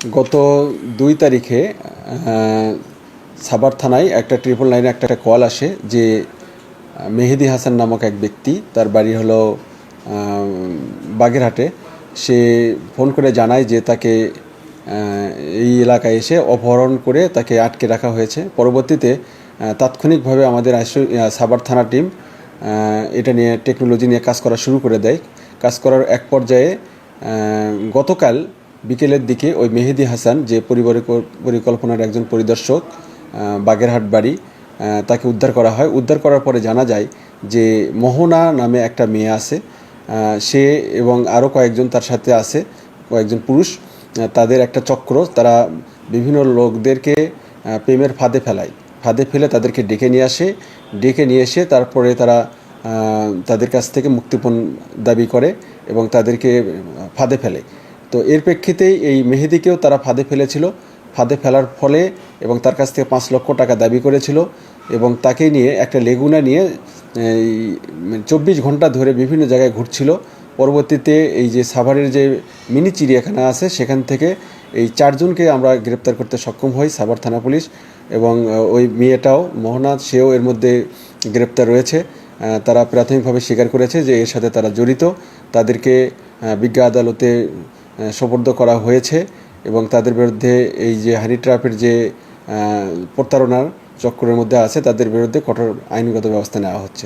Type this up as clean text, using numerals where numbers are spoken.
গত ২ তারিখে সাভার থানায় একটা 999-এ একটা কল আসে যে মেহেদী হাসান নামক এক ব্যক্তি, তার বাড়ি হলো বাগেরহাটে। সে ফোন করে জানায় যে তাকে এই এলাকায় এসে অপহরণ করে তাকে আটকে রাখা হয়েছে। পরবর্তীতে তাৎক্ষণিকভাবে আমাদের সাভার থানা টিম এটা নিয়ে টেকনোলজি নিয়ে কাজ করা শুরু করে দেয়। কাজ করার এক পর্যায়ে গতকাল বিকেলের দিকে ওই মেহেদী হাসান, যে পরিকল্পনার একজন পরিদর্শক, বাগেরহাট বাড়ি, তাকে উদ্ধার করা হয়। উদ্ধার করার পরে জানা যায় যে মোহনা নামে একটা মেয়ে আছে, সে এবং আরও কয়েকজন তার সাথে আছে, কয়েকজন পুরুষ। তাদের একটা চক্র, তারা বিভিন্ন লোকদেরকে প্রেমের ফাঁদে ফেলে তাদেরকে ডেকে নিয়ে এসে তারপরে তারা তাদের কাছ থেকে মুক্তিপণ দাবি করে এবং তাদেরকে ফাঁদে ফেলে। তো এর প্রেক্ষিতেই এই মেহেদীকেও তারা ফাঁদে ফেলেছিল। ফাঁদে ফেলার ফলে এবং তার কাছ থেকে 5 লক্ষ টাকা দাবি করেছিল এবং তাকে নিয়ে একটা লেগুনা নিয়ে 24 ঘন্টা ধরে বিভিন্ন জায়গায় ঘুরছিল। পরবর্তীতে এই যে সাভারের যে মিনি চিড়িয়াখানা আছে, সেখান থেকে এই 4 জনকে আমরা গ্রেপ্তার করতে সক্ষম হই, সাভার থানা পুলিশ। এবং ওই মেয়েটাও, মোহনা, সেও এর মধ্যে গ্রেপ্তার রয়েছে। তারা প্রাথমিকভাবে স্বীকার করেছে যে এর সাথে তারা জড়িত। তাদেরকে বিজ্ঞ আদালতে সোপর্দ করা হয়েছে এবং তাদের বিরুদ্ধে এই যে হানি ট্র্যাপের যে প্রতারণার চক্রের মধ্যে আছে, তাদের বিরুদ্ধে কঠোর আইনগত ব্যবস্থা নেওয়া হচ্ছে।